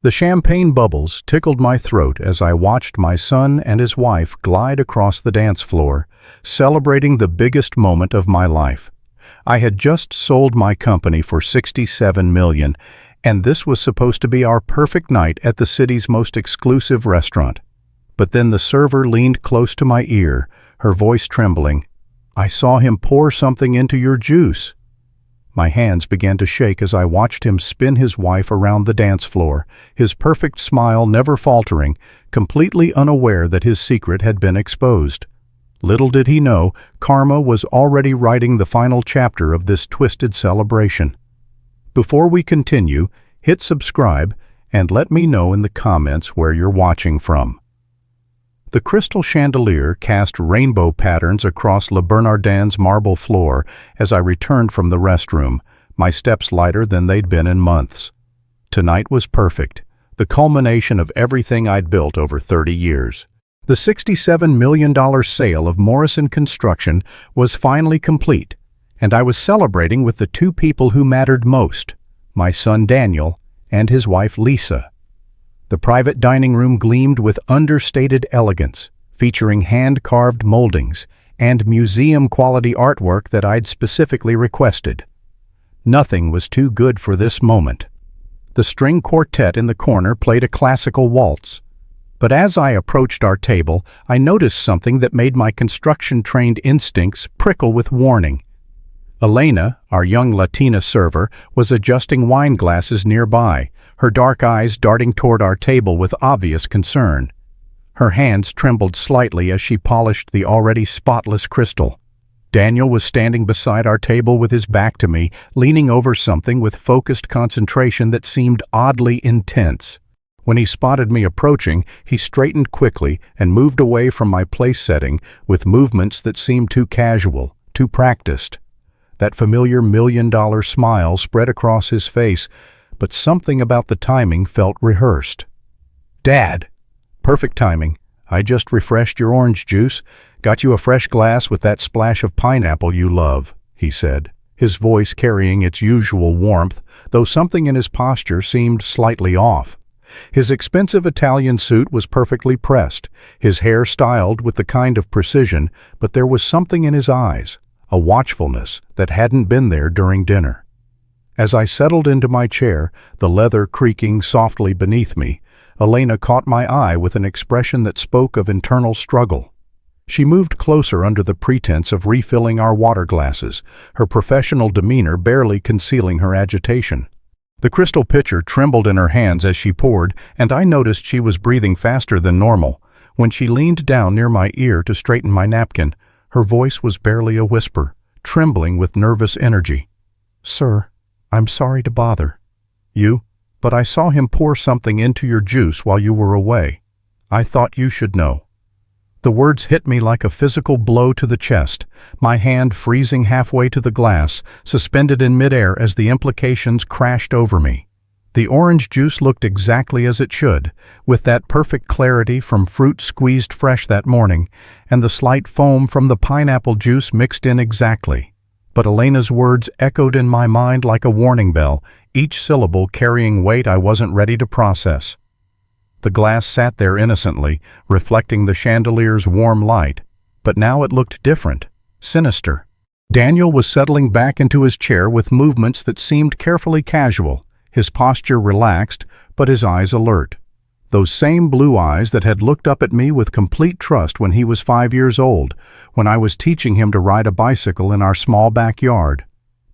The champagne bubbles tickled my throat as I watched my son and his wife glide across the dance floor, celebrating the biggest moment of my life. I had just sold my company for $67 million, and this was supposed to be our perfect night at the city's most exclusive restaurant. But then the server leaned close to my ear, her voice trembling. "I saw him pour something into your juice." My hands began to shake as I watched him spin his wife around the dance floor, his perfect smile never faltering, completely unaware that his secret had been exposed. Little did he know, karma was already writing the final chapter of this twisted celebration. Before we continue, hit subscribe and let me know in the comments where you're watching from. The crystal chandelier cast rainbow patterns across Le Bernardin's marble floor as I returned from the restroom, my steps lighter than they'd been in months. Tonight was perfect, the culmination of everything I'd built over 30 years. The $67 million sale of Morrison Construction was finally complete, and I was celebrating with the two people who mattered most, my son Daniel and his wife Lisa. The private dining room gleamed with understated elegance, featuring hand-carved moldings and museum-quality artwork that I'd specifically requested. Nothing was too good for this moment. The string quartet in the corner played a classical waltz. But as I approached our table, I noticed something that made my construction-trained instincts prickle with warning. Elena, our young Latina server, was adjusting wine glasses nearby, her dark eyes darting toward our table with obvious concern. Her hands trembled slightly as she polished the already spotless crystal. Daniel was standing beside our table with his back to me, leaning over something with focused concentration that seemed oddly intense. When he spotted me approaching, he straightened quickly and moved away from my place setting with movements that seemed too casual, too practiced. That familiar million-dollar smile spread across his face, but something about the timing felt rehearsed. "Dad!" "Perfect timing. I just refreshed your orange juice, got you a fresh glass with that splash of pineapple you love," he said, his voice carrying its usual warmth, though something in his posture seemed slightly off. His expensive Italian suit was perfectly pressed, his hair styled with the kind of precision, but there was something in his eyes, a watchfulness that hadn't been there during dinner. As I settled into my chair, the leather creaking softly beneath me, Elena caught my eye with an expression that spoke of internal struggle. She moved closer under the pretense of refilling our water glasses, her professional demeanor barely concealing her agitation. The crystal pitcher trembled in her hands as she poured, and I noticed she was breathing faster than normal. When she leaned down near my ear to straighten my napkin, her voice was barely a whisper, trembling with nervous energy. "Sir, I'm sorry to bother you, but I saw him pour something into your juice while you were away. I thought you should know." The words hit me like a physical blow to the chest, my hand freezing halfway to the glass, suspended in midair as the implications crashed over me. The orange juice looked exactly as it should, with that perfect clarity from fruit squeezed fresh that morning, and the slight foam from the pineapple juice mixed in exactly. But Elena's words echoed in my mind like a warning bell, each syllable carrying weight I wasn't ready to process. The glass sat there innocently, reflecting the chandelier's warm light, but now it looked different, sinister. Daniel was settling back into his chair with movements that seemed carefully casual, his posture relaxed, but his eyes alert. Those same blue eyes that had looked up at me with complete trust when he was 5 years old, when I was teaching him to ride a bicycle in our small backyard.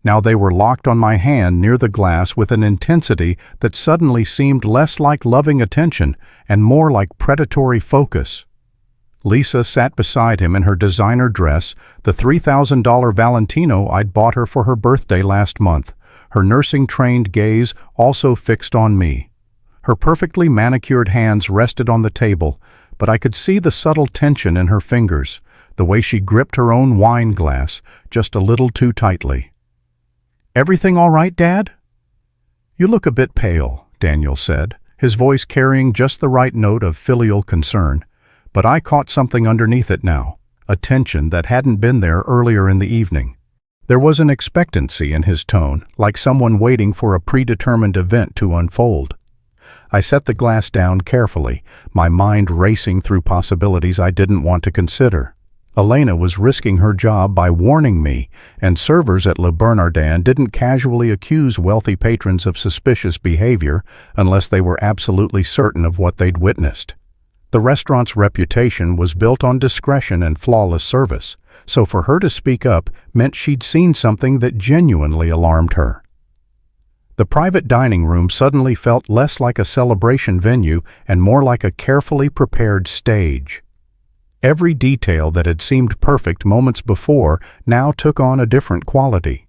Now they were locked on my hand near the glass with an intensity that suddenly seemed less like loving attention and more like predatory focus. Lisa sat beside him in her designer dress, the $3,000 Valentino I'd bought her for her birthday last month, her nursing-trained gaze also fixed on me. Her perfectly manicured hands rested on the table, but I could see the subtle tension in her fingers, the way she gripped her own wine glass just a little too tightly. "Everything all right, Dad?" "You look a bit pale," Daniel said, his voice carrying just the right note of filial concern. But I caught something underneath it now, a tension that hadn't been there earlier in the evening. There was an expectancy in his tone, like someone waiting for a predetermined event to unfold. I set the glass down carefully, my mind racing through possibilities I didn't want to consider. Elena was risking her job by warning me, and servers at Le Bernardin didn't casually accuse wealthy patrons of suspicious behavior unless they were absolutely certain of what they'd witnessed. The restaurant's reputation was built on discretion and flawless service, so for her to speak up meant she'd seen something that genuinely alarmed her. The private dining room suddenly felt less like a celebration venue and more like a carefully prepared stage. Every detail that had seemed perfect moments before now took on a different quality.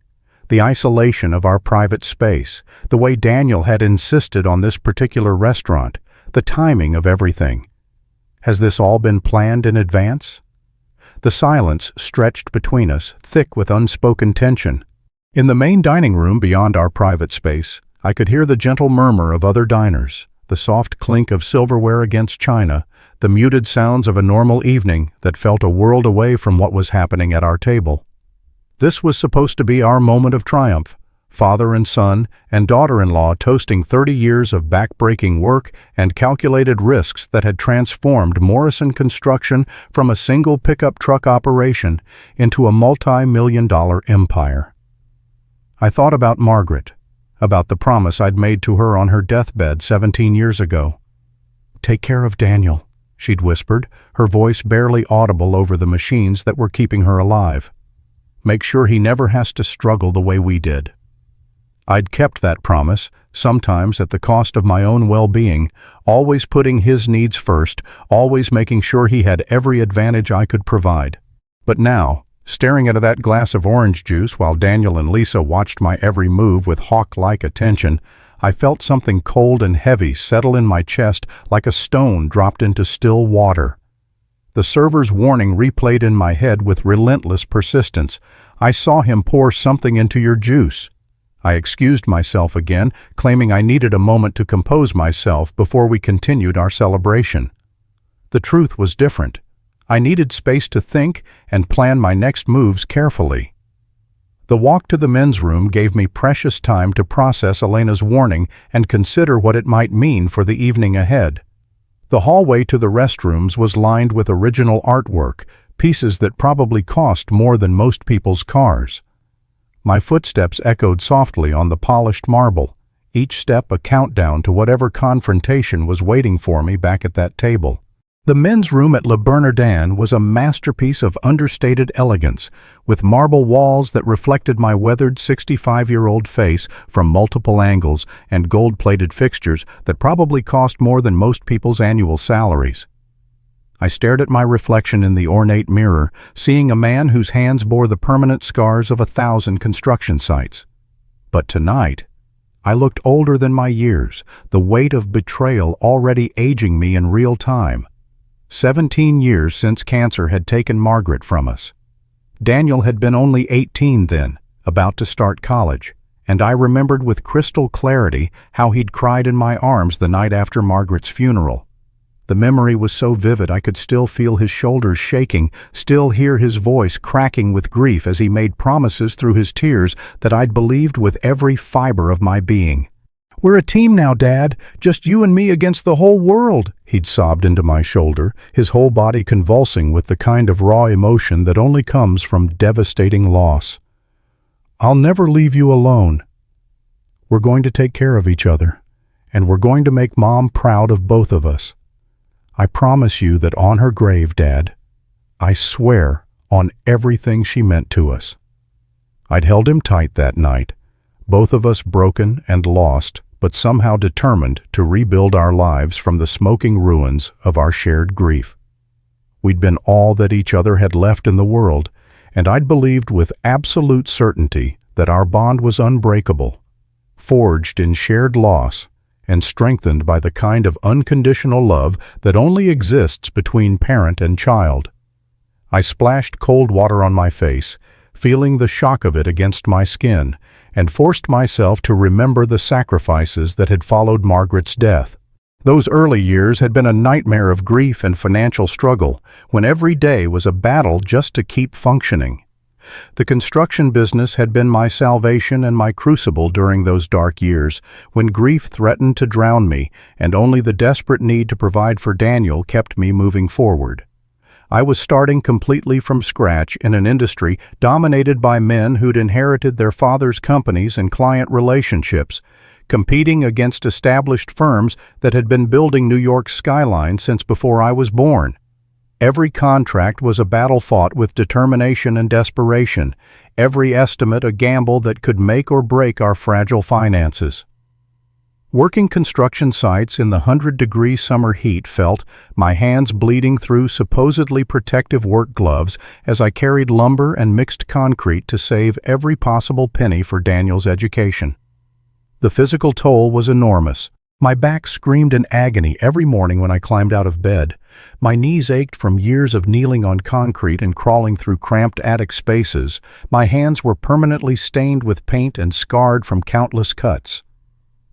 The isolation of our private space, the way Daniel had insisted on this particular restaurant, the timing of everything. Has this all been planned in advance? The silence stretched between us, thick with unspoken tension. In the main dining room beyond our private space, I could hear the gentle murmur of other diners, the soft clink of silverware against china, the muted sounds of a normal evening that felt a world away from what was happening at our table. This was supposed to be our moment of triumph, father and son and daughter-in-law toasting 30 years of back-breaking work and calculated risks that had transformed Morrison Construction from a single pickup truck operation into a multi-million-dollar empire. I thought about Margaret, about the promise I'd made to her on her deathbed 17 years ago. "Take care of Daniel," she'd whispered, her voice barely audible over the machines that were keeping her alive. "Make sure he never has to struggle the way we did." I'd kept that promise, sometimes at the cost of my own well-being, always putting his needs first, always making sure he had every advantage I could provide. But now, staring into that glass of orange juice while Daniel and Lisa watched my every move with hawk-like attention, I felt something cold and heavy settle in my chest like a stone dropped into still water. The server's warning replayed in my head with relentless persistence. "I saw him pour something into your juice." I excused myself again, claiming I needed a moment to compose myself before we continued our celebration. The truth was different. I needed space to think and plan my next moves carefully. The walk to the men's room gave me precious time to process Elena's warning and consider what it might mean for the evening ahead. The hallway to the restrooms was lined with original artwork, pieces that probably cost more than most people's cars. My footsteps echoed softly on the polished marble, each step a countdown to whatever confrontation was waiting for me back at that table. The men's room at Le Bernardin was a masterpiece of understated elegance, with marble walls that reflected my weathered 65-year-old face from multiple angles and gold-plated fixtures that probably cost more than most people's annual salaries. I stared at my reflection in the ornate mirror, seeing a man whose hands bore the permanent scars of 1,000 construction sites. But tonight, I looked older than my years, the weight of betrayal already aging me in real time. 17 years since cancer had taken Margaret from us. Daniel had been only 18 then, about to start college, and I remembered with crystal clarity how he'd cried in my arms the night after Margaret's funeral. The memory was so vivid I could still feel his shoulders shaking, still hear his voice cracking with grief as he made promises through his tears that I'd believed with every fiber of my being. "We're a team now, Dad, just you and me against the whole world," he'd sobbed into my shoulder, his whole body convulsing with the kind of raw emotion that only comes from devastating loss. "I'll never leave you alone. We're going to take care of each other, and we're going to make Mom proud of both of us. I promise you that on her grave, Dad, I swear on everything she meant to us." I'd held him tight that night, both of us broken and lost, but somehow determined to rebuild our lives from the smoking ruins of our shared grief. We'd been all that each other had left in the world, and I'd believed with absolute certainty that our bond was unbreakable, forged in shared loss, and strengthened by the kind of unconditional love that only exists between parent and child. I splashed cold water on my face, feeling the shock of it against my skin, and forced myself to remember the sacrifices that had followed Margaret's death. Those early years had been a nightmare of grief and financial struggle, when every day was a battle just to keep functioning. The construction business had been my salvation and my crucible during those dark years, when grief threatened to drown me, and only the desperate need to provide for Daniel kept me moving forward. I was starting completely from scratch in an industry dominated by men who'd inherited their father's companies and client relationships, competing against established firms that had been building New York's skyline since before I was born. Every contract was a battle fought with determination and desperation, every estimate a gamble that could make or break our fragile finances. Working construction sites in the 100-degree summer heat felt my hands bleeding through supposedly protective work gloves as I carried lumber and mixed concrete to save every possible penny for Daniel's education. The physical toll was enormous. My back screamed in agony every morning when I climbed out of bed. My knees ached from years of kneeling on concrete and crawling through cramped attic spaces. My hands were permanently stained with paint and scarred from countless cuts.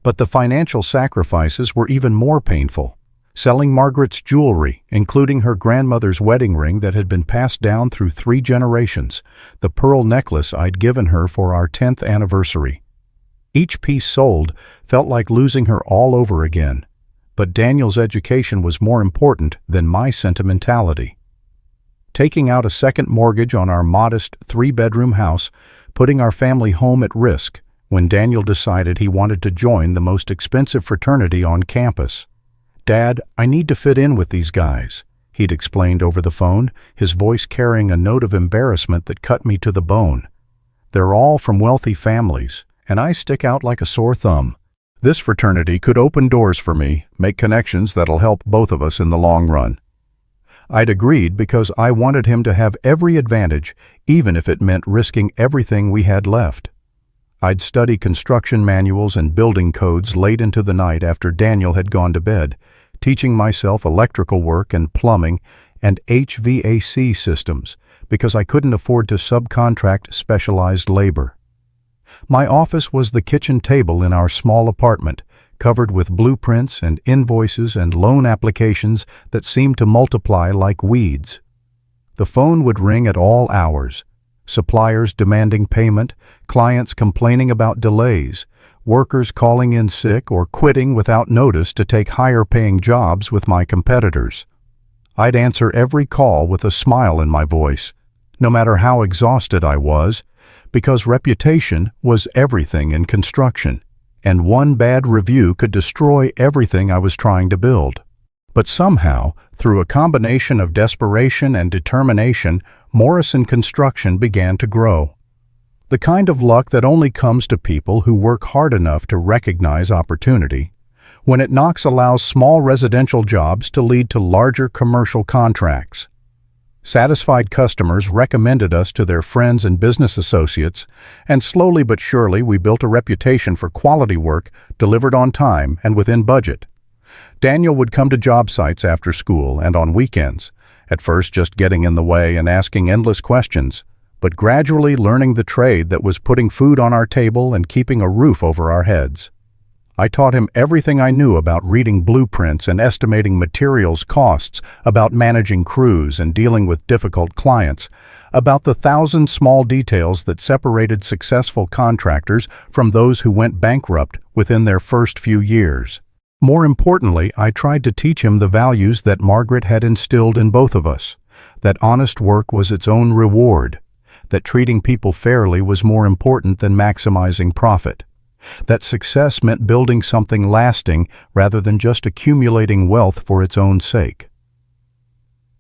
But the financial sacrifices were even more painful. Selling Margaret's jewelry, including her grandmother's wedding ring that had been passed down through 3 generations, the pearl necklace I'd given her for our 10th anniversary. Each piece sold felt like losing her all over again, but Daniel's education was more important than my sentimentality. Taking out a second mortgage on our modest 3-bedroom house, putting our family home at risk when Daniel decided he wanted to join the most expensive fraternity on campus. "Dad, I need to fit in with these guys," he'd explained over the phone, his voice carrying a note of embarrassment that cut me to the bone. "They're all from wealthy families, and I stick out like a sore thumb. This fraternity could open doors for me, make connections that'll help both of us in the long run." I'd agreed because I wanted him to have every advantage, even if it meant risking everything we had left. I'd study construction manuals and building codes late into the night after Daniel had gone to bed, teaching myself electrical work and plumbing and HVAC systems because I couldn't afford to subcontract specialized labor. My office was the kitchen table in our small apartment, covered with blueprints and invoices and loan applications that seemed to multiply like weeds. The phone would ring at all hours. Suppliers demanding payment, clients complaining about delays, workers calling in sick or quitting without notice to take higher-paying jobs with my competitors. I'd answer every call with a smile in my voice, no matter how exhausted I was, because reputation was everything in construction, and one bad review could destroy everything I was trying to build. But somehow, through a combination of desperation and determination, Morrison Construction began to grow. The kind of luck that only comes to people who work hard enough to recognize opportunity, when it knocks allows small residential jobs to lead to larger commercial contracts. Satisfied customers recommended us to their friends and business associates, and slowly but surely we built a reputation for quality work delivered on time and within budget. Daniel would come to job sites after school and on weekends, at first just getting in the way and asking endless questions, but gradually learning the trade that was putting food on our table and keeping a roof over our heads. I taught him everything I knew about reading blueprints and estimating materials costs, about managing crews and dealing with difficult clients, about the 1,000 small details that separated successful contractors from those who went bankrupt within their first few years. More importantly, I tried to teach him the values that Margaret had instilled in both of us, that honest work was its own reward, that treating people fairly was more important than maximizing profit, that success meant building something lasting rather than just accumulating wealth for its own sake.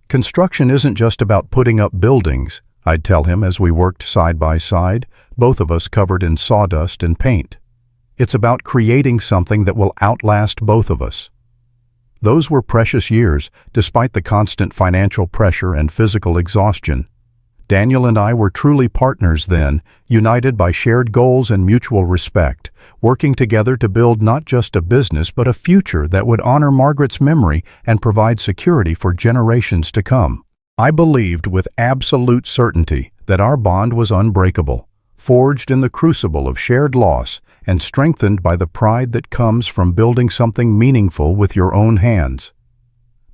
Construction isn't just about putting up buildings, I'd tell him as we worked side by side, both of us covered in sawdust and paint. It's about creating something that will outlast both of us. Those were precious years, despite the constant financial pressure and physical exhaustion. Daniel and I were truly partners then, united by shared goals and mutual respect, working together to build not just a business but a future that would honor Margaret's memory and provide security for generations to come. I believed with absolute certainty that our bond was unbreakable, forged in the crucible of shared loss and strengthened by the pride that comes from building something meaningful with your own hands.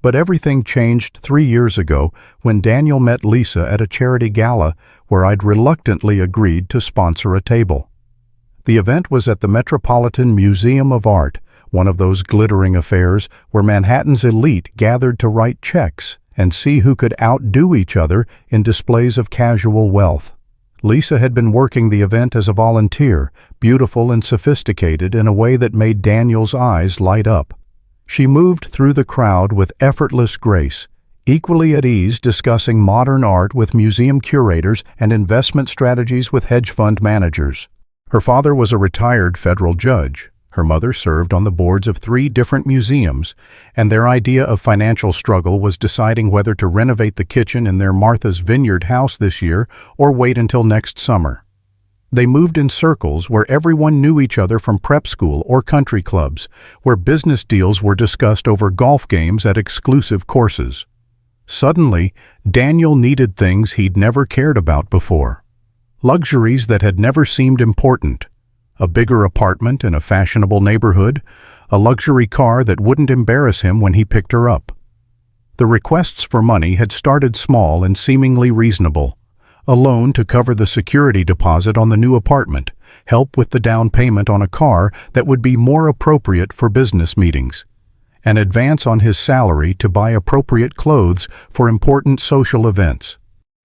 But everything changed 3 years ago when Daniel met Lisa at a charity gala where I'd reluctantly agreed to sponsor a table. The event was at the Metropolitan Museum of Art, one of those glittering affairs where Manhattan's elite gathered to write checks and see who could outdo each other in displays of casual wealth. Lisa had been working the event as a volunteer, beautiful and sophisticated in a way that made Daniel's eyes light up. She moved through the crowd with effortless grace, equally at ease discussing modern art with museum curators and investment strategies with hedge fund managers. Her father was a retired federal judge. Her mother served on the boards of 3 different museums, and their idea of financial struggle was deciding whether to renovate the kitchen in their Martha's Vineyard house this year or wait until next summer. They moved in circles where everyone knew each other from prep school or country clubs, where business deals were discussed over golf games at exclusive courses. Suddenly, Daniel needed things he'd never cared about before. Luxuries that had never seemed important. A bigger apartment in a fashionable neighborhood, a luxury car that wouldn't embarrass him when he picked her up. The requests for money had started small and seemingly reasonable. A loan to cover the security deposit on the new apartment, help with the down payment on a car that would be more appropriate for business meetings, an advance on his salary to buy appropriate clothes for important social events.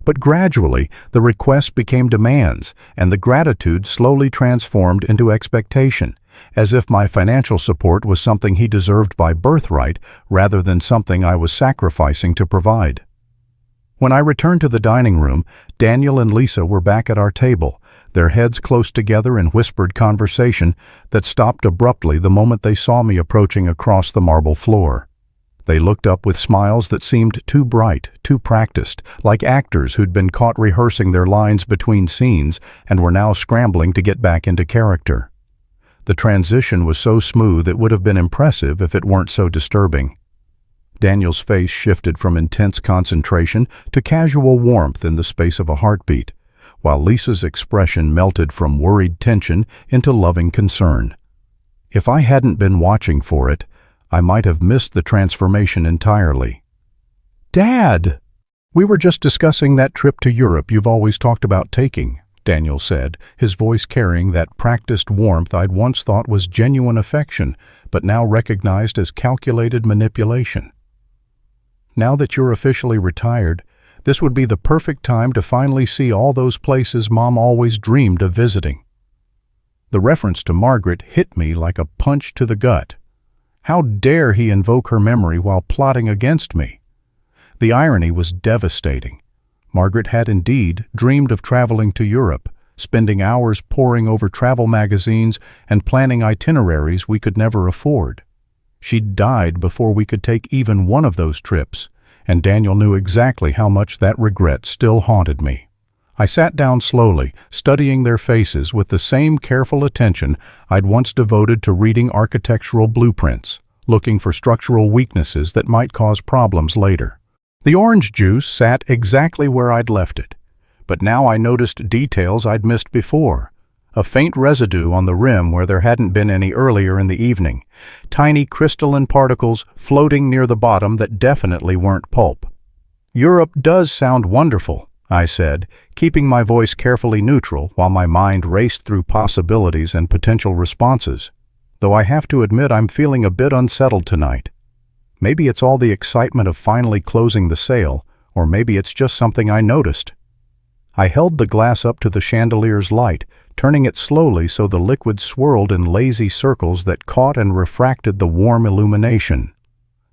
But gradually, the requests became demands, and the gratitude slowly transformed into expectation, as if my financial support was something he deserved by birthright rather than something I was sacrificing to provide. When I returned to the dining room, Daniel and Lisa were back at our table, their heads close together in whispered conversation that stopped abruptly the moment they saw me approaching across the marble floor. They looked up with smiles that seemed too bright, too practiced, like actors who'd been caught rehearsing their lines between scenes and were now scrambling to get back into character. The transition was so smooth it would have been impressive if it weren't so disturbing. Daniel's face shifted from intense concentration to casual warmth in the space of a heartbeat, while Lisa's expression melted from worried tension into loving concern. If I hadn't been watching for it, I might have missed the transformation entirely. "Dad! We were just discussing that trip to Europe you've always talked about taking," Daniel said, his voice carrying that practiced warmth I'd once thought was genuine affection, but now recognized as calculated manipulation. "Now that you're officially retired, this would be the perfect time to finally see all those places Mom always dreamed of visiting." The reference to Margaret hit me like a punch to the gut. How dare he invoke her memory while plotting against me? The irony was devastating. Margaret had indeed dreamed of traveling to Europe, spending hours poring over travel magazines and planning itineraries we could never afford. She'd died before we could take even one of those trips, and Daniel knew exactly how much that regret still haunted me. I sat down slowly, studying their faces with the same careful attention I'd once devoted to reading architectural blueprints, looking for structural weaknesses that might cause problems later. The orange juice sat exactly where I'd left it, but now I noticed details I'd missed before. A faint residue on the rim where there hadn't been any earlier in the evening, tiny crystalline particles floating near the bottom that definitely weren't pulp. "Europe does sound wonderful," I said, keeping my voice carefully neutral while my mind raced through possibilities and potential responses. Though I have to admit I'm feeling a bit unsettled tonight. Maybe it's all the excitement of finally closing the sale, or maybe it's just something I noticed. I held the glass up to the chandelier's light, turning it slowly so the liquid swirled in lazy circles that caught and refracted the warm illumination.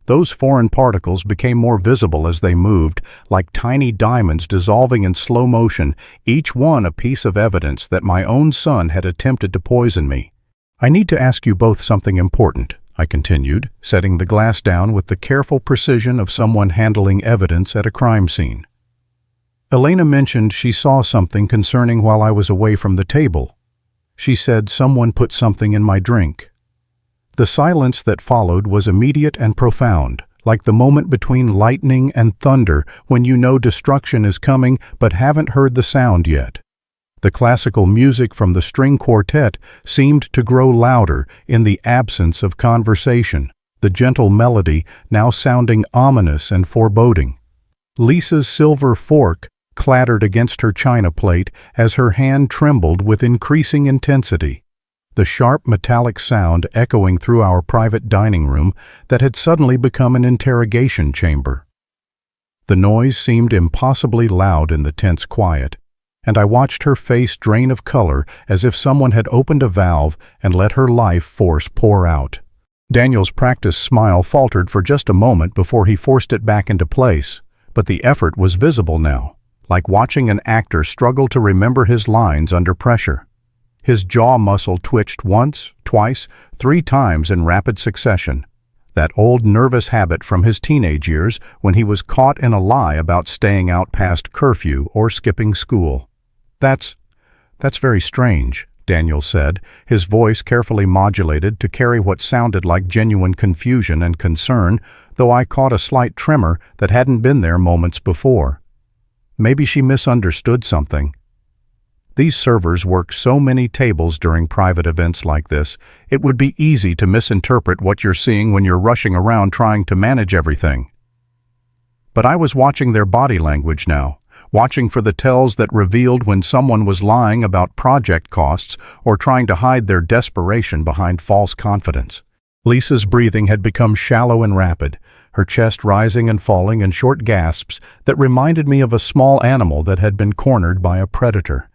Those foreign particles became more visible as they moved, like tiny diamonds dissolving in slow motion, each one a piece of evidence that my own son had attempted to poison me. "I need to ask you both something important," I continued, setting the glass down with the careful precision of someone handling evidence at a crime scene. "Elena mentioned she saw something concerning while I was away from the table. She said someone put something in my drink." The silence that followed was immediate and profound, like the moment between lightning and thunder when you know destruction is coming but haven't heard the sound yet. The classical music from the string quartet seemed to grow louder in the absence of conversation, the gentle melody now sounding ominous and foreboding. Lisa's silver fork clattered against her china plate as her hand trembled with increasing intensity, the sharp metallic sound echoing through our private dining room that had suddenly become an interrogation chamber. The noise seemed impossibly loud in the tense quiet, and I watched her face drain of color as if someone had opened a valve and let her life force pour out. Daniel's practiced smile faltered for just a moment before he forced it back into place, but the effort was visible now, like watching an actor struggle to remember his lines under pressure. His jaw muscle twitched once, twice, 3 times in rapid succession, that old nervous habit from his teenage years when he was caught in a lie about staying out past curfew or skipping school. That's very strange," Daniel said, his voice carefully modulated to carry what sounded like genuine confusion and concern, though I caught a slight tremor that hadn't been there moments before. Maybe she misunderstood something. These servers work so many tables during private events like this, it would be easy to misinterpret what you're seeing when you're rushing around trying to manage everything. But I was watching their body language now, watching for the tells that revealed when someone was lying about project costs or trying to hide their desperation behind false confidence. Lisa's breathing had become shallow and rapid, her chest rising and falling in short gasps that reminded me of a small animal that had been cornered by a predator.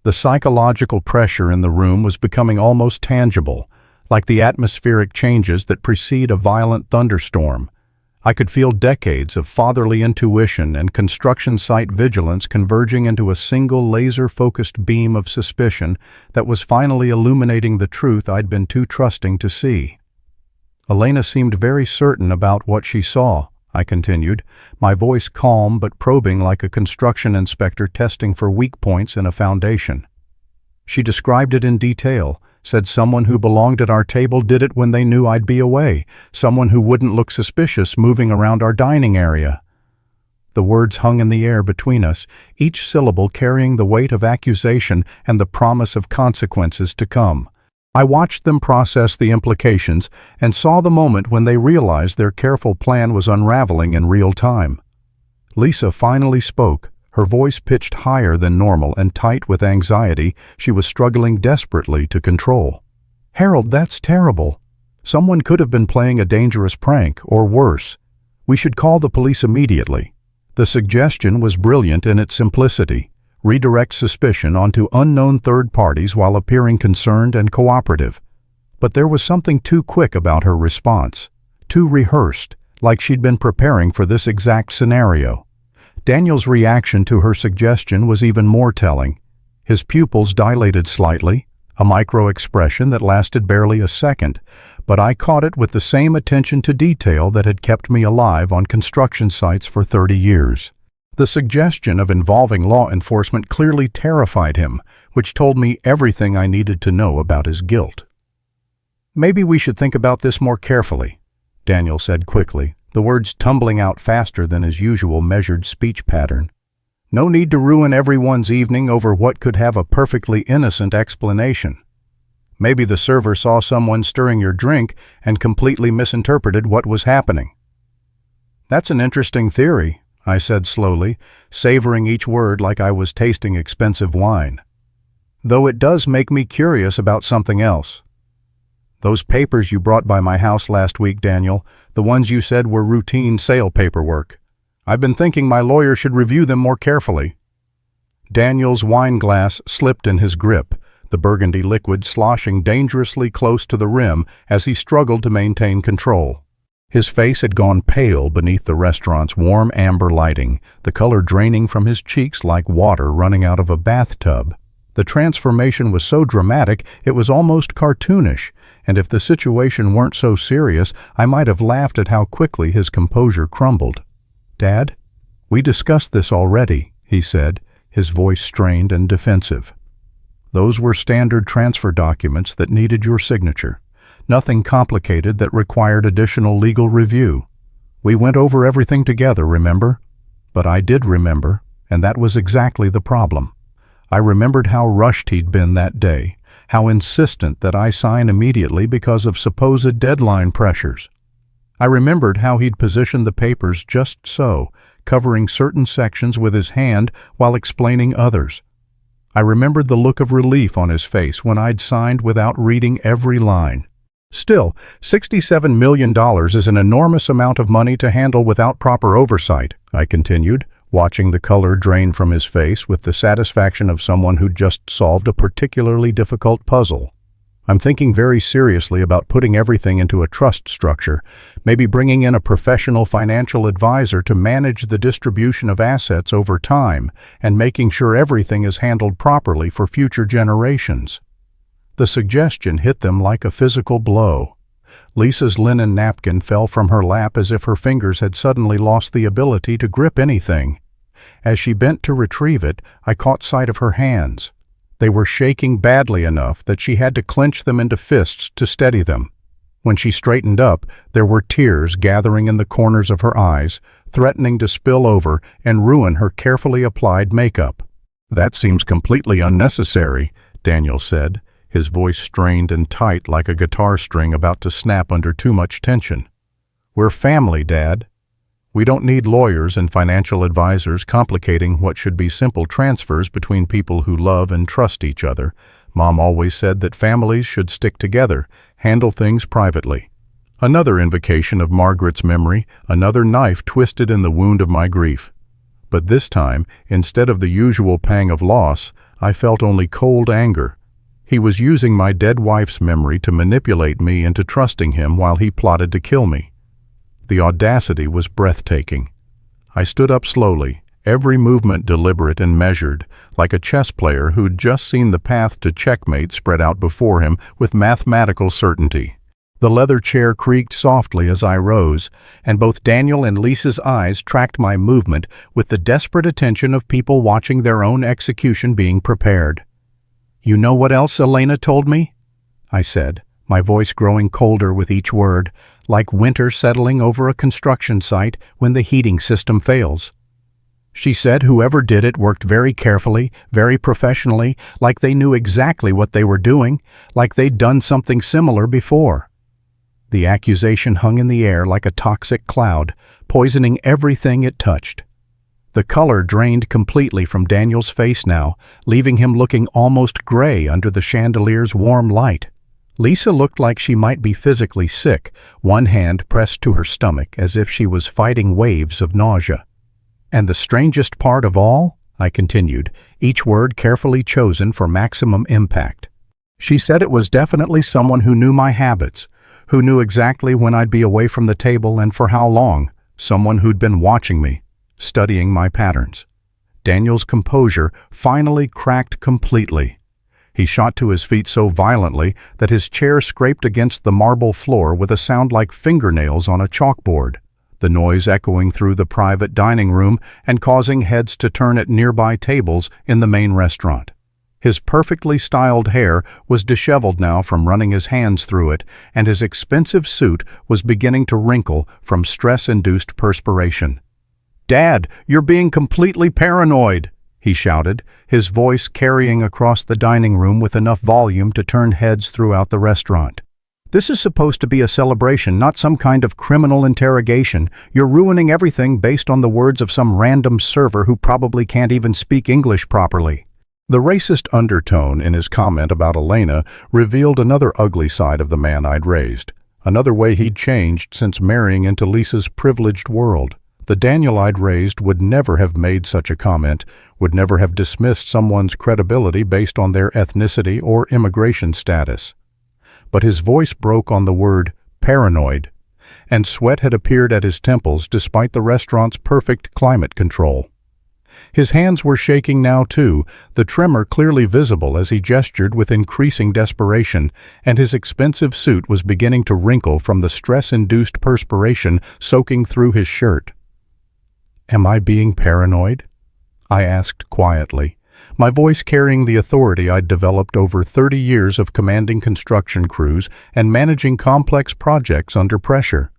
The psychological pressure in the room was becoming almost tangible, like the atmospheric changes that precede a violent thunderstorm. I could feel decades of fatherly intuition and construction site vigilance converging into a single laser-focused beam of suspicion that was finally illuminating the truth I'd been too trusting to see. Elena seemed very certain about what she saw, I continued, my voice calm but probing like a construction inspector testing for weak points in a foundation. She described it in detail, said someone who belonged at our table did it when they knew I'd be away, someone who wouldn't look suspicious moving around our dining area. The words hung in the air between us, each syllable carrying the weight of accusation and the promise of consequences to come. I watched them process the implications and saw the moment when they realized their careful plan was unraveling in real time. Lisa finally spoke, her voice pitched higher than normal and tight with anxiety she was struggling desperately to control. "Harold, that's terrible. Someone could have been playing a dangerous prank, or worse. We should call the police immediately." The suggestion was brilliant in its simplicity. Redirect suspicion onto unknown third parties while appearing concerned and cooperative. But there was something too quick about her response, too rehearsed, like she'd been preparing for this exact scenario. Daniel's reaction to her suggestion was even more telling. His pupils dilated slightly, a micro-expression that lasted barely a second, but I caught it with the same attention to detail that had kept me alive on construction sites for 30 years. The suggestion of involving law enforcement clearly terrified him, which told me everything I needed to know about his guilt. "Maybe we should think about this more carefully," Daniel said quickly, the words tumbling out faster than his usual measured speech pattern. "No need to ruin everyone's evening over what could have a perfectly innocent explanation. Maybe the server saw someone stirring your drink and completely misinterpreted what was happening." "That's an interesting theory," I said slowly, savoring each word like I was tasting expensive wine. "Though it does make me curious about something else. Those papers you brought by my house last week, Daniel, the ones you said were routine sale paperwork. I've been thinking my lawyer should review them more carefully." Daniel's wine glass slipped in his grip, the burgundy liquid sloshing dangerously close to the rim as he struggled to maintain control. His face had gone pale beneath the restaurant's warm amber lighting, the color draining from his cheeks like water running out of a bathtub. The transformation was so dramatic it was almost cartoonish, and if the situation weren't so serious, I might have laughed at how quickly his composure crumbled. "Dad, we discussed this already," he said, his voice strained and defensive. "Those were standard transfer documents that needed your signature. Nothing complicated that required additional legal review. We went over everything together, remember? But I did remember, and that was exactly the problem. I remembered how rushed he'd been that day, how insistent that I sign immediately because of supposed deadline pressures. I remembered how he'd positioned the papers just so, covering certain sections with his hand while explaining others. I remembered the look of relief on his face when I'd signed without reading every line. Still, $67 million is an enormous amount of money to handle without proper oversight, I continued, watching the color drain from his face with the satisfaction of someone who'd just solved a particularly difficult puzzle. I'm thinking very seriously about putting everything into a trust structure, maybe bringing in a professional financial advisor to manage the distribution of assets over time and making sure everything is handled properly for future generations. The suggestion hit them like a physical blow. Lisa's linen napkin fell from her lap as if her fingers had suddenly lost the ability to grip anything. As she bent to retrieve it, I caught sight of her hands. They were shaking badly enough that she had to clench them into fists to steady them. When she straightened up, there were tears gathering in the corners of her eyes, threatening to spill over and ruin her carefully applied makeup. "That seems completely unnecessary," Daniel said, his voice strained and tight like a guitar string about to snap under too much tension. "We're family, Dad. We don't need lawyers and financial advisors complicating what should be simple transfers between people who love and trust each other. Mom always said that families should stick together, handle things privately." Another invocation of Margaret's memory, another knife twisted in the wound of my grief. But this time, instead of the usual pang of loss, I felt only cold anger. He was using my dead wife's memory to manipulate me into trusting him while he plotted to kill me. The audacity was breathtaking. I stood up slowly, every movement deliberate and measured, like a chess player who'd just seen the path to checkmate spread out before him with mathematical certainty. The leather chair creaked softly as I rose, and both Daniel and Lisa's eyes tracked my movement with the desperate attention of people watching their own execution being prepared. "You know what else Elena told me?" I said, my voice growing colder with each word, like winter settling over a construction site when the heating system fails. "She said whoever did it worked very carefully, very professionally, like they knew exactly what they were doing, like they'd done something similar before." The accusation hung in the air like a toxic cloud, poisoning everything it touched. The color drained completely from Daniel's face now, leaving him looking almost gray under the chandelier's warm light. Lisa looked like she might be physically sick, one hand pressed to her stomach as if she was fighting waves of nausea. "And the strangest part of all," I continued, each word carefully chosen for maximum impact. "She said it was definitely someone who knew my habits, who knew exactly when I'd be away from the table and for how long, someone who'd been watching me, studying my patterns." Daniel's composure finally cracked completely. He shot to his feet so violently that his chair scraped against the marble floor with a sound like fingernails on a chalkboard, the noise echoing through the private dining room and causing heads to turn at nearby tables in the main restaurant. His perfectly styled hair was disheveled now from running his hands through it, and his expensive suit was beginning to wrinkle from stress-induced perspiration. "Dad, you're being completely paranoid," he shouted, his voice carrying across the dining room with enough volume to turn heads throughout the restaurant. "This is supposed to be a celebration, not some kind of criminal interrogation. You're ruining everything based on the words of some random server who probably can't even speak English properly." The racist undertone in his comment about Elena revealed another ugly side of the man I'd raised, another way he'd changed since marrying into Lisa's privileged world. The Daniel I'd raised would never have made such a comment, would never have dismissed someone's credibility based on their ethnicity or immigration status. But his voice broke on the word paranoid, and sweat had appeared at his temples despite the restaurant's perfect climate control. His hands were shaking now too, the tremor clearly visible as he gestured with increasing desperation, and his expensive suit was beginning to wrinkle from the stress-induced perspiration soaking through his shirt. "Am I being paranoid?" I asked quietly, my voice carrying the authority I'd developed over 30 years of commanding construction crews and managing complex projects under pressure.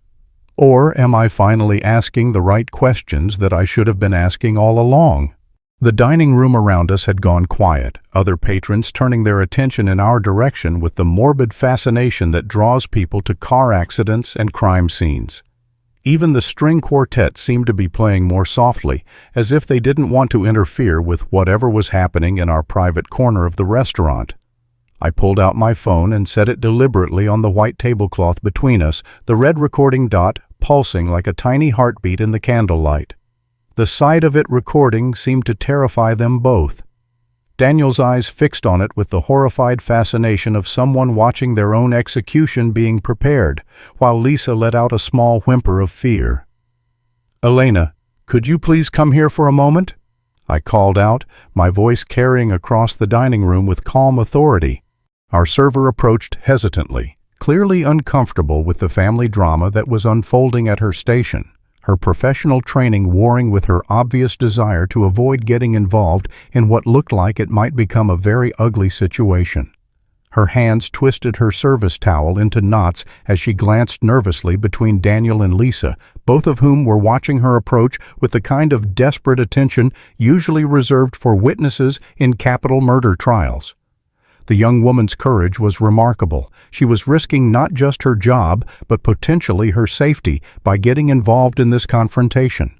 Or am I finally asking the right questions that I should have been asking all along? The dining room around us had gone quiet, other patrons turning their attention in our direction with the morbid fascination that draws people to car accidents and crime scenes. Even the string quartet seemed to be playing more softly, as if they didn't want to interfere with whatever was happening in our private corner of the restaurant. I pulled out my phone and set it deliberately on the white tablecloth between us, the red recording dot pulsing like a tiny heartbeat in the candlelight. The sight of it recording seemed to terrify them both. Daniel's eyes fixed on it with the horrified fascination of someone watching their own execution being prepared, while Lisa let out a small whimper of fear. "Elena, could you please come here for a moment?" I called out, my voice carrying across the dining room with calm authority. Our server approached hesitantly, clearly uncomfortable with the family drama that was unfolding at her station, her professional training warring with her obvious desire to avoid getting involved in what looked like it might become a very ugly situation. Her hands twisted her service towel into knots as she glanced nervously between Daniel and Lisa, both of whom were watching her approach with the kind of desperate attention usually reserved for witnesses in capital murder trials. The young woman's courage was remarkable. She was risking not just her job, but potentially her safety by getting involved in this confrontation.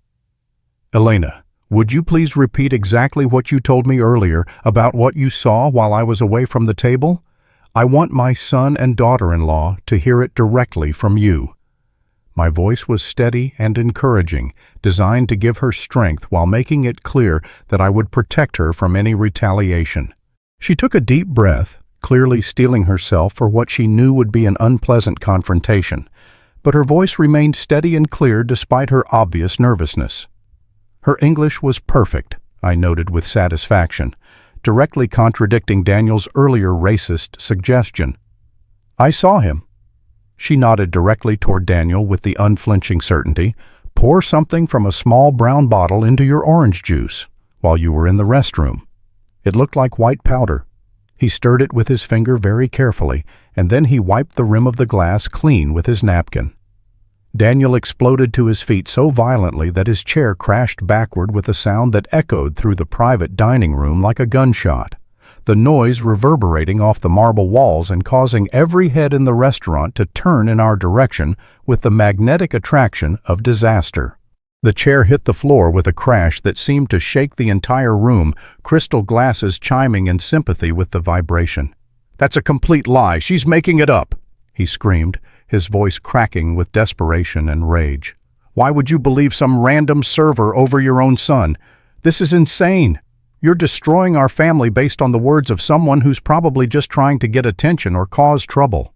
"Elena, would you please repeat exactly what you told me earlier about what you saw while I was away from the table? I want my son and daughter-in-law to hear it directly from you." My voice was steady and encouraging, designed to give her strength while making it clear that I would protect her from any retaliation. She took a deep breath, clearly steeling herself for what she knew would be an unpleasant confrontation, but her voice remained steady and clear despite her obvious nervousness. Her English was perfect, I noted with satisfaction, directly contradicting Daniel's earlier racist suggestion. "I saw him." She nodded directly toward Daniel with the unflinching certainty. "Pour something from a small brown bottle into your orange juice while you were in the restroom. It looked like white powder." He stirred it with his finger very carefully, and then he wiped the rim of the glass clean with his napkin. Daniel exploded to his feet so violently that his chair crashed backward with a sound that echoed through the private dining room like a gunshot, the noise reverberating off the marble walls and causing every head in the restaurant to turn in our direction with the magnetic attraction of disaster. The chair hit the floor with a crash that seemed to shake the entire room, crystal glasses chiming in sympathy with the vibration. "That's a complete lie. She's making it up," he screamed, his voice cracking with desperation and rage. "Why would you believe some random server over your own son? This is insane. You're destroying our family based on the words of someone who's probably just trying to get attention or cause trouble."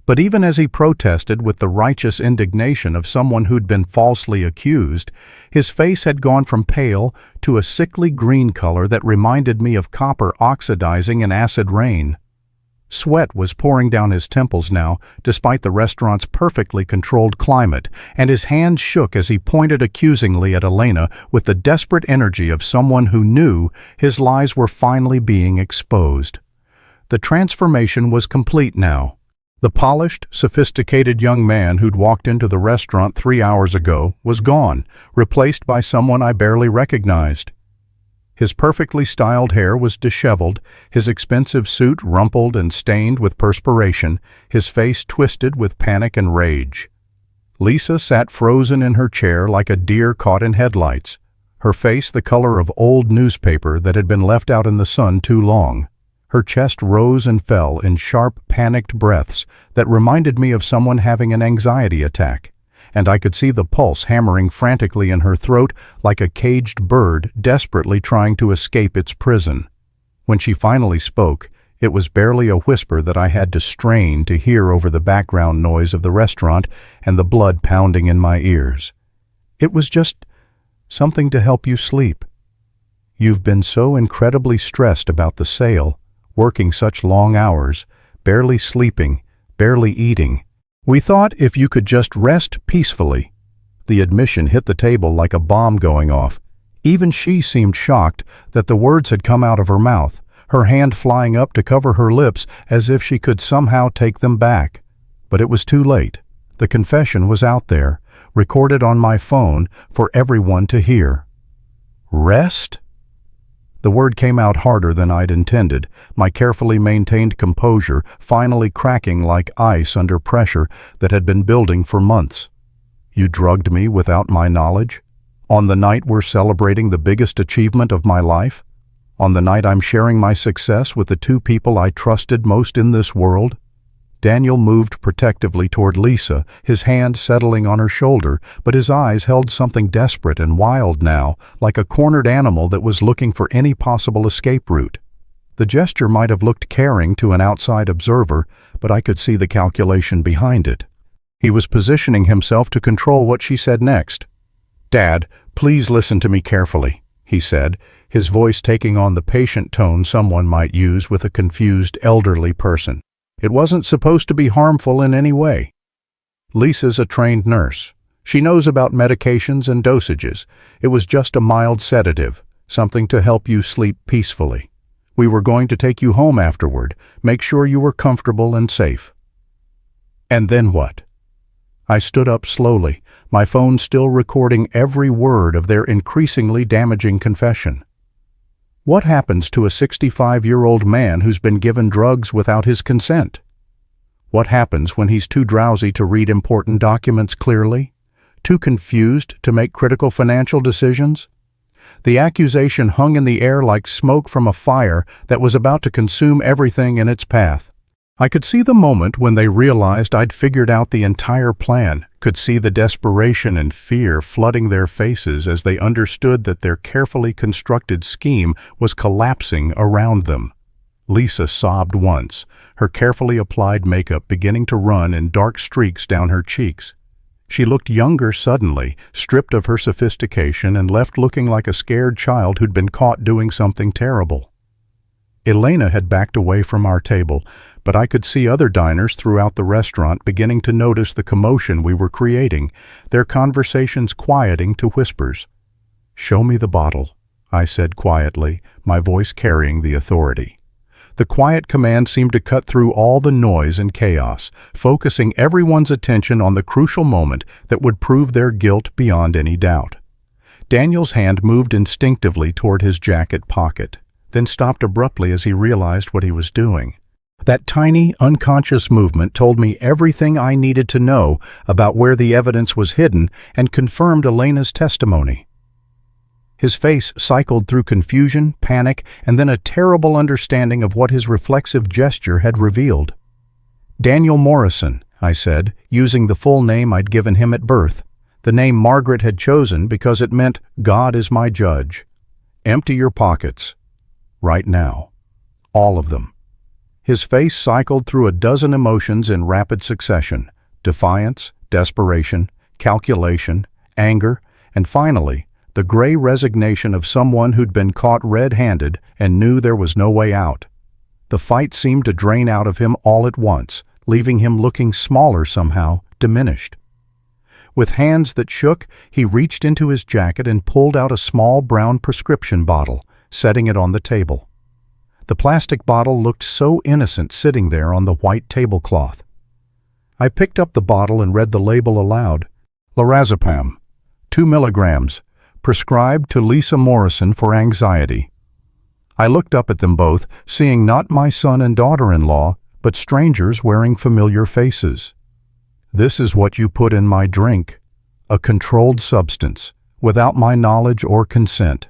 But even as he protested with the righteous indignation of someone who'd been falsely accused, his face had gone from pale to a sickly green color that reminded me of copper oxidizing in acid rain. Sweat was pouring down his temples now, despite the restaurant's perfectly controlled climate, and his hands shook as he pointed accusingly at Elena with the desperate energy of someone who knew his lies were finally being exposed. The transformation was complete now. The polished, sophisticated young man who'd walked into the restaurant 3 hours ago was gone, replaced by someone I barely recognized. His perfectly styled hair was disheveled, his expensive suit rumpled and stained with perspiration, his face twisted with panic and rage. Lisa sat frozen in her chair like a deer caught in headlights, her face the color of old newspaper that had been left out in the sun too long. Her chest rose and fell in sharp, panicked breaths that reminded me of someone having an anxiety attack, and I could see the pulse hammering frantically in her throat like a caged bird desperately trying to escape its prison. When she finally spoke, it was barely a whisper that I had to strain to hear over the background noise of the restaurant and the blood pounding in my ears. It was just something to help you sleep. You've been so incredibly stressed about the sale, working such long hours, barely sleeping, barely eating. We thought if you could just rest peacefully. The admission hit the table like a bomb going off. Even she seemed shocked that the words had come out of her mouth, her hand flying up to cover her lips as if she could somehow take them back. But it was too late. The confession was out there, recorded on my phone for everyone to hear. Rest? The word came out harder than I'd intended, my carefully maintained composure finally cracking like ice under pressure that had been building for months. You drugged me without my knowledge? On the night we're celebrating the biggest achievement of my life? On the night I'm sharing my success with the two people I trusted most in this world? Daniel moved protectively toward Lisa, his hand settling on her shoulder, but his eyes held something desperate and wild now, like a cornered animal that was looking for any possible escape route. The gesture might have looked caring to an outside observer, but I could see the calculation behind it. He was positioning himself to control what she said next. "Dad, please listen to me carefully," he said, his voice taking on the patient tone someone might use with a confused elderly person. "It wasn't supposed to be harmful in any way. Lisa's a trained nurse. She knows about medications and dosages. It was just a mild sedative, something to help you sleep peacefully. We were going to take you home afterward, make sure you were comfortable and safe." And then what? I stood up slowly, my phone still recording every word of their increasingly damaging confession. What happens to a 65-year-old man who's been given drugs without his consent? What happens when he's too drowsy to read important documents clearly? Too confused to make critical financial decisions? The accusation hung in the air like smoke from a fire that was about to consume everything in its path. I could see the moment when they realized I'd figured out the entire plan, could see the desperation and fear flooding their faces as they understood that their carefully constructed scheme was collapsing around them. Lisa sobbed once, her carefully applied makeup beginning to run in dark streaks down her cheeks. She looked younger suddenly, stripped of her sophistication and left looking like a scared child who'd been caught doing something terrible. Elena had backed away from our table, but I could see other diners throughout the restaurant beginning to notice the commotion we were creating, their conversations quieting to whispers. "Show me the bottle," I said quietly, my voice carrying the authority. The quiet command seemed to cut through all the noise and chaos, focusing everyone's attention on the crucial moment that would prove their guilt beyond any doubt. Daniel's hand moved instinctively toward his jacket pocket, then stopped abruptly as he realized what he was doing. That tiny, unconscious movement told me everything I needed to know about where the evidence was hidden and confirmed Elena's testimony. His face cycled through confusion, panic, and then a terrible understanding of what his reflexive gesture had revealed. "Daniel Morrison," I said, using the full name I'd given him at birth, the name Margaret had chosen because it meant "God is my judge." "Empty your pockets. Right now. All of them." His face cycled through a dozen emotions in rapid succession: defiance, desperation, calculation, anger, and finally, the gray resignation of someone who'd been caught red-handed and knew there was no way out. The fight seemed to drain out of him all at once, leaving him looking smaller somehow, diminished. With hands that shook, he reached into his jacket and pulled out a small brown prescription bottle, setting it on the table. The plastic bottle looked so innocent sitting there on the white tablecloth. I picked up the bottle and read the label aloud. "Lorazepam, 2 milligrams, prescribed to Lisa Morrison for anxiety." I looked up at them both, seeing not my son and daughter-in-law, but strangers wearing familiar faces. "This is what you put in my drink, a controlled substance, without my knowledge or consent."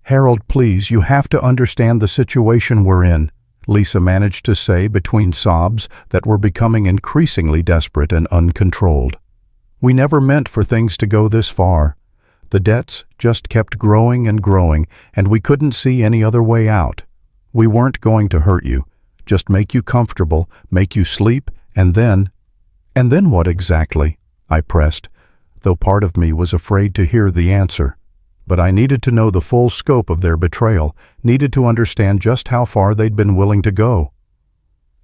"Harold, please, you have to understand the situation we're in," Lisa managed to say between sobs that were becoming increasingly desperate and uncontrolled. "We never meant for things to go this far. The debts just kept growing and growing, and we couldn't see any other way out. We weren't going to hurt you, just make you comfortable, make you sleep, and then—" "And then what exactly?" I pressed, though part of me was afraid to hear the answer. But I needed to know the full scope of their betrayal, needed to understand just how far they'd been willing to go.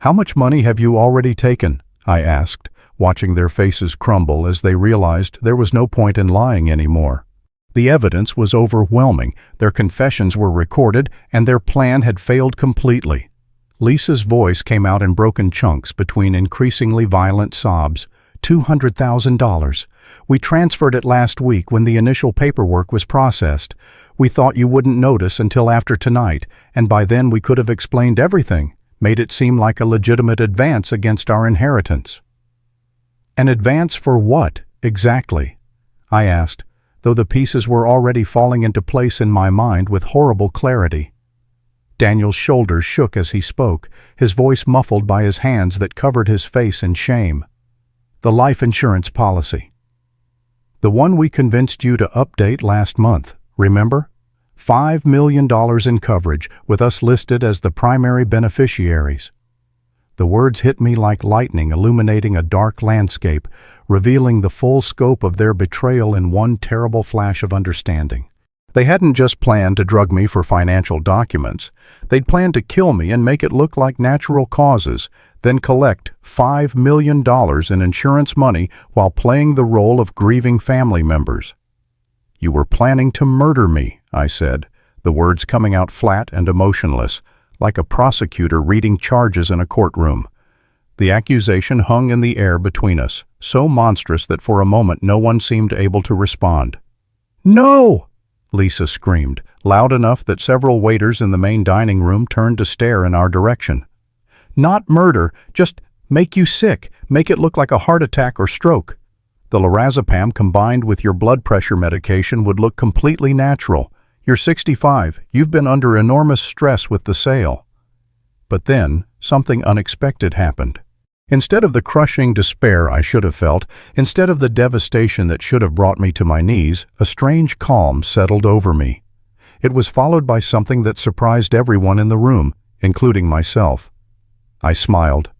"How much money have you already taken?" I asked, watching their faces crumble as they realized there was no point in lying anymore. The evidence was overwhelming, their confessions were recorded, and their plan had failed completely. Lisa's voice came out in broken chunks between increasingly violent sobs. $200,000. We transferred it last week when the initial paperwork was processed. We thought you wouldn't notice until after tonight, and by then we could have explained everything, made it seem like a legitimate advance against our inheritance." "An advance for what?" exactly?" I asked, though the pieces were already falling into place in my mind with horrible clarity. Daniel's shoulders shook as he spoke, his voice muffled by his hands that covered his face in shame. "The life insurance policy. The one we convinced you to update last month, remember? $5 million in coverage, with us listed as the primary beneficiaries." The words hit me like lightning, illuminating a dark landscape, revealing the full scope of their betrayal in one terrible flash of understanding. They hadn't just planned to drug me for financial documents. They'd planned to kill me and make it look like natural causes, then collect $5 million in insurance money while playing the role of grieving family members. "You were planning to murder me," I said, the words coming out flat and emotionless, like a prosecutor reading charges in a courtroom. The accusation hung in the air between us, so monstrous that for a moment no one seemed able to respond. "No!" Lisa screamed, loud enough that several waiters in the main dining room turned to stare in our direction. "Not murder, just make you sick, make it look like a heart attack or stroke. The lorazepam combined with your blood pressure medication would look completely natural. You're 65, you've been under enormous stress with the sale." But then, something unexpected happened. Instead of the crushing despair I should have felt, instead of the devastation that should have brought me to my knees, a strange calm settled over me. It was followed by something that surprised everyone in the room, including myself. I smiled.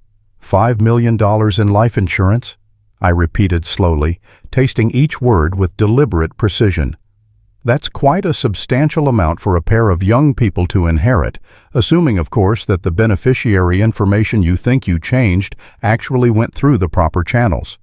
$5 million in life insurance? I repeated slowly, tasting each word with deliberate precision. That's quite a substantial amount for a pair of young people to inherit, assuming, of course, that the beneficiary information you think you changed actually went through the proper channels.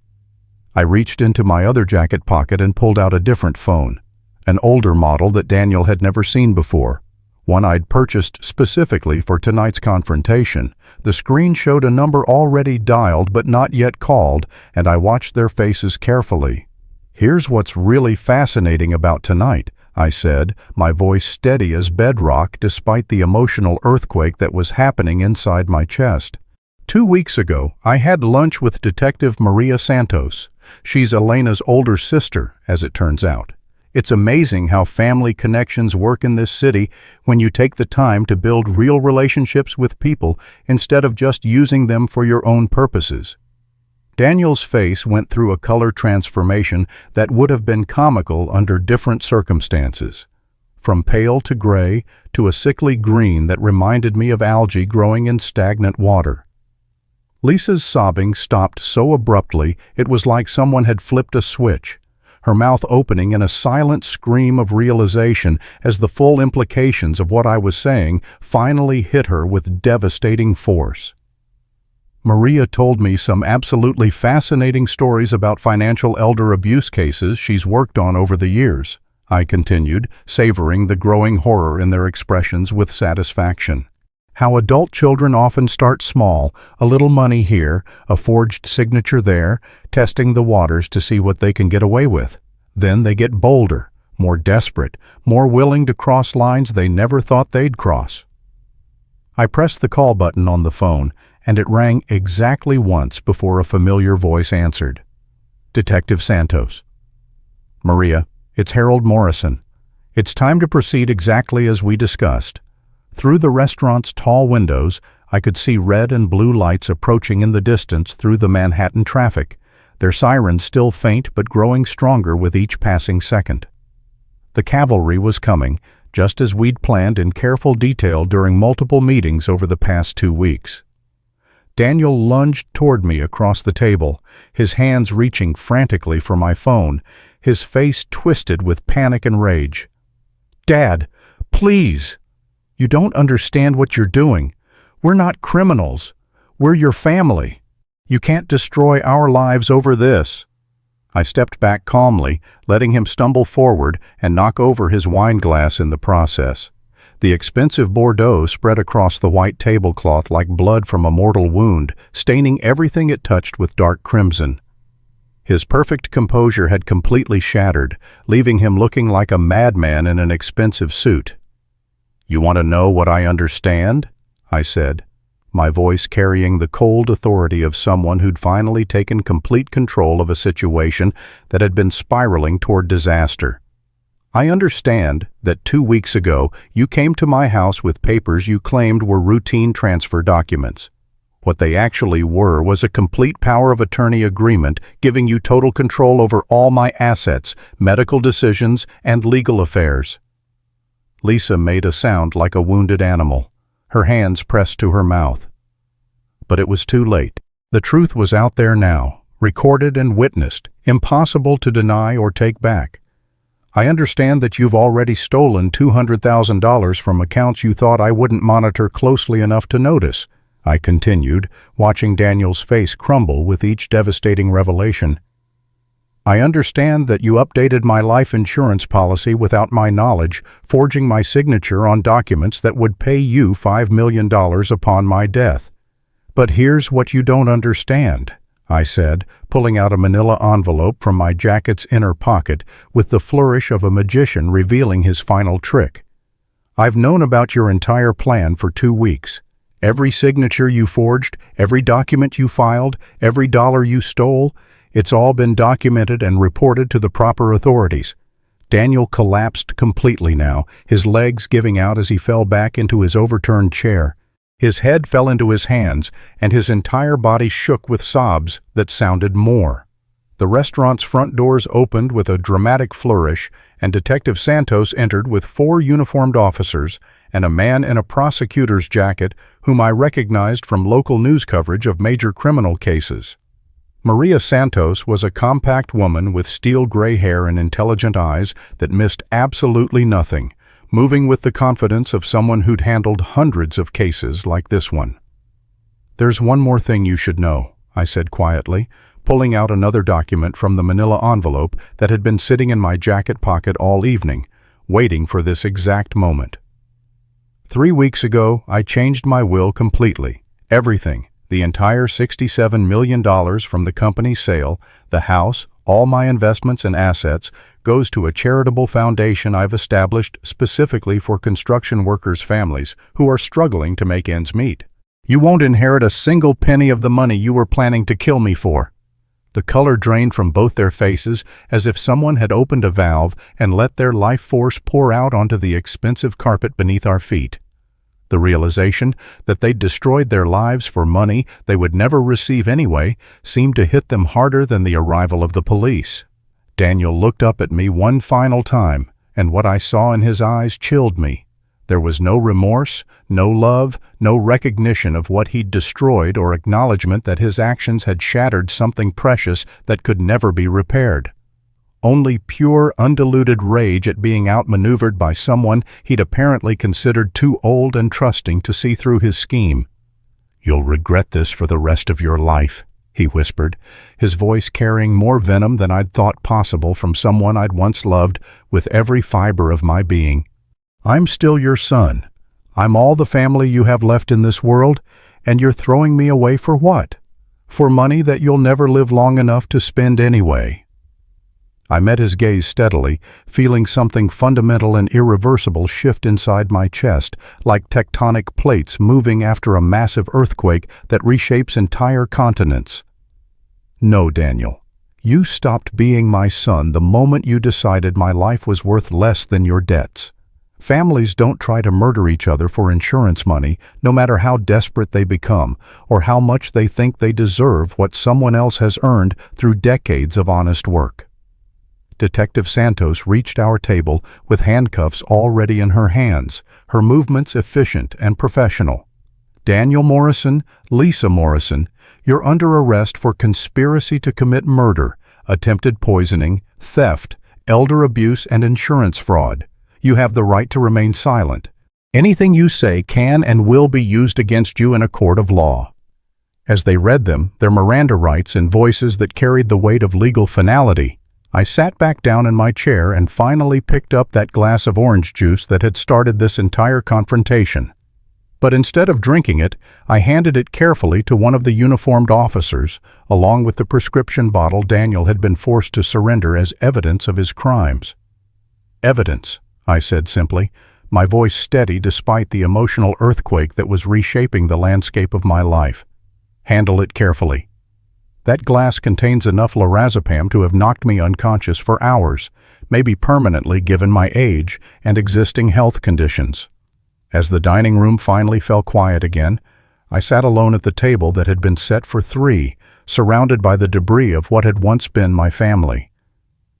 I reached into my other jacket pocket and pulled out a different phone, an older model that Daniel had never seen before, one I'd purchased specifically for tonight's confrontation. The screen showed a number already dialed but not yet called, and I watched their faces carefully. "Here's what's really fascinating about tonight," I said, my voice steady as bedrock despite the emotional earthquake that was happening inside my chest. 2 weeks ago, I had lunch with Detective Maria Santos. She's Elena's older sister, as it turns out. It's amazing how family connections work in this city when you take the time to build real relationships with people instead of just using them for your own purposes. Daniel's face went through a color transformation that would have been comical under different circumstances. From pale to gray to a sickly green that reminded me of algae growing in stagnant water. Lisa's sobbing stopped so abruptly it was like someone had flipped a switch, her mouth opening in a silent scream of realization as the full implications of what I was saying finally hit her with devastating force. "Maria told me some absolutely fascinating stories about financial elder abuse cases she's worked on over the years," I continued, savoring the growing horror in their expressions with satisfaction. "How adult children often start small, a little money here, a forged signature there, testing the waters to see what they can get away with. Then they get bolder, more desperate, more willing to cross lines they never thought they'd cross." I pressed the call button on the phone, and it rang exactly once before a familiar voice answered. "Detective Santos." "Maria, it's Harold Morrison. It's time to proceed exactly as we discussed." Through the restaurant's tall windows, I could see red and blue lights approaching in the distance through the Manhattan traffic, their sirens still faint but growing stronger with each passing second. The cavalry was coming, just as we'd planned in careful detail during multiple meetings over the past 2 weeks. Daniel lunged toward me across the table, his hands reaching frantically for my phone, his face twisted with panic and rage. "Dad, please! You don't understand what you're doing. We're not criminals. We're your family. You can't destroy our lives over this." I stepped back calmly, letting him stumble forward and knock over his wine glass in the process. The expensive Bordeaux spread across the white tablecloth like blood from a mortal wound, staining everything it touched with dark crimson. His perfect composure had completely shattered, leaving him looking like a madman in an expensive suit. "You want to know what I understand?" I said. my voice carrying the cold authority of someone who'd finally taken complete control of a situation that had been spiraling toward disaster. I understand that 2 weeks ago you came to my house with papers you claimed were routine transfer documents. What they actually were was a complete power of attorney agreement giving you total control over all my assets, medical decisions, and legal affairs. Lisa made a sound like a wounded animal, her hands pressed to her mouth. But it was too late. The truth was out there now, recorded and witnessed, impossible to deny or take back. I understand that you've already stolen $200,000 from accounts you thought I wouldn't monitor closely enough to notice, I continued, watching Daniel's face crumble with each devastating revelation. I understand that you updated my life insurance policy without my knowledge, forging my signature on documents that would pay you $5 million upon my death. But here's what you don't understand, I said, pulling out a manila envelope from my jacket's inner pocket with the flourish of a magician revealing his final trick. I've known about your entire plan for 2 weeks. Every signature you forged, every document you filed, every dollar you stole, it's all been documented and reported to the proper authorities. Daniel collapsed completely now, his legs giving out as he fell back into his overturned chair. His head fell into his hands, and his entire body shook with sobs that sounded more. The restaurant's front doors opened with a dramatic flourish, and Detective Santos entered with 4 uniformed officers and a man in a prosecutor's jacket whom I recognized from local news coverage of major criminal cases. Maria Santos was a compact woman with steel gray hair and intelligent eyes that missed absolutely nothing, moving with the confidence of someone who'd handled hundreds of cases like this one. "There's one more thing you should know," I said quietly, pulling out another document from the manila envelope that had been sitting in my jacket pocket all evening, waiting for this exact moment. 3 weeks ago, I changed my will completely. Everything, the entire $67 million from the company's sale, the house, all my investments and assets, goes to a charitable foundation I've established specifically for construction workers' families who are struggling to make ends meet. You won't inherit a single penny of the money you were planning to kill me for. The color drained from both their faces as if someone had opened a valve and let their life force pour out onto the expensive carpet beneath our feet. The realization that they'd destroyed their lives for money they would never receive anyway seemed to hit them harder than the arrival of the police. Daniel looked up at me one final time, and what I saw in his eyes chilled me. There was no remorse, no love, no recognition of what he'd destroyed or acknowledgement that his actions had shattered something precious that could never be repaired. Only pure, undiluted rage at being outmaneuvered by someone he'd apparently considered too old and trusting to see through his scheme. "You'll regret this for the rest of your life," he whispered, his voice carrying more venom than I'd thought possible from someone I'd once loved with every fiber of my being. "I'm still your son. I'm all the family you have left in this world, and you're throwing me away for what? For money that you'll never live long enough to spend anyway." I met his gaze steadily, feeling something fundamental and irreversible shift inside my chest, like tectonic plates moving after a massive earthquake that reshapes entire continents. "No, Daniel. You stopped being my son the moment you decided my life was worth less than your debts. Families don't try to murder each other for insurance money, no matter how desperate they become, or how much they think they deserve what someone else has earned through decades of honest work." Detective Santos reached our table with handcuffs already in her hands, her movements efficient and professional. "Daniel Morrison, Lisa Morrison, you're under arrest for conspiracy to commit murder, attempted poisoning, theft, elder abuse, and insurance fraud. You have the right to remain silent. Anything you say can and will be used against you in a court of law." As they read them, their Miranda rights in voices that carried the weight of legal finality, I sat back down in my chair and finally picked up that glass of orange juice that had started this entire confrontation. But instead of drinking it, I handed it carefully to one of the uniformed officers, along with the prescription bottle Daniel had been forced to surrender as evidence of his crimes. "Evidence," I said simply, my voice steady despite the emotional earthquake that was reshaping the landscape of my life. Handle it carefully. That glass contains enough lorazepam to have knocked me unconscious for hours, maybe permanently given my age and existing health conditions. As the dining room finally fell quiet again, I sat alone at the table that had been set for 3, surrounded by the debris of what had once been my family.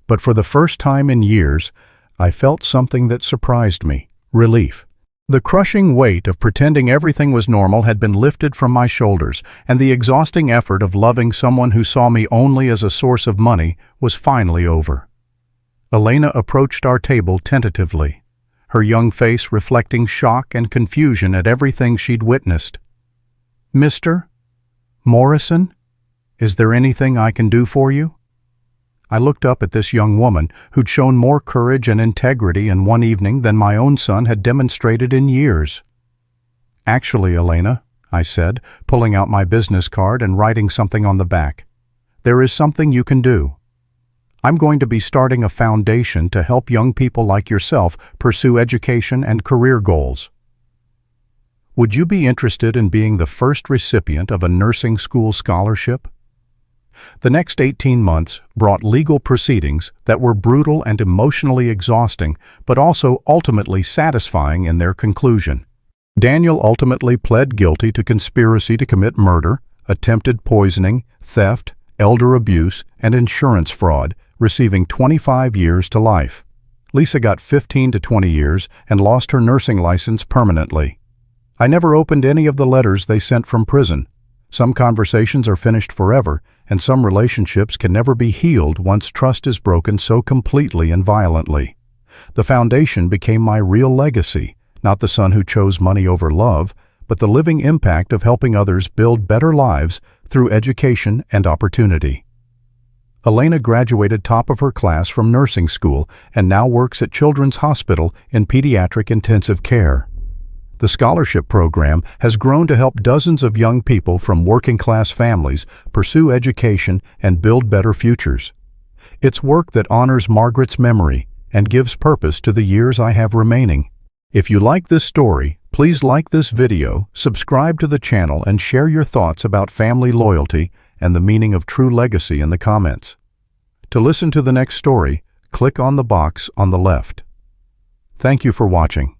But for the first time in years, I felt something that surprised me: relief. The crushing weight of pretending everything was normal had been lifted from my shoulders, and the exhausting effort of loving someone who saw me only as a source of money was finally over. Elena approached our table tentatively, her young face reflecting shock and confusion at everything she'd witnessed. "Mr. Morrison, is there anything I can do for you?" I looked up at this young woman who'd shown more courage and integrity in one evening than my own son had demonstrated in years. "Actually, Elena," I said, pulling out my business card and writing something on the back, "there is something you can do. I'm going to be starting a foundation to help young people like yourself pursue education and career goals. Would you be interested in being the first recipient of a nursing school scholarship?" The next 18 months brought legal proceedings that were brutal and emotionally exhausting, but also ultimately satisfying in their conclusion. Daniel ultimately pled guilty to conspiracy to commit murder, attempted poisoning, theft, elder abuse, and insurance fraud, receiving 25 years to life. Lisa got 15 to 20 years and lost her nursing license permanently. I never opened any of the letters they sent from prison. Some conversations are finished forever, and some relationships can never be healed once trust is broken so completely and violently. The foundation became my real legacy, not the son who chose money over love, but the living impact of helping others build better lives through education and opportunity. Elena graduated top of her class from nursing school and now works at Children's Hospital in pediatric intensive care. The scholarship program has grown to help dozens of young people from working-class families pursue education and build better futures. It's work that honors Margaret's memory and gives purpose to the years I have remaining. If you like this story, please like this video, subscribe to the channel, and share your thoughts about family loyalty and the meaning of true legacy in the comments. To listen to the next story, click on the box on the left. Thank you for watching.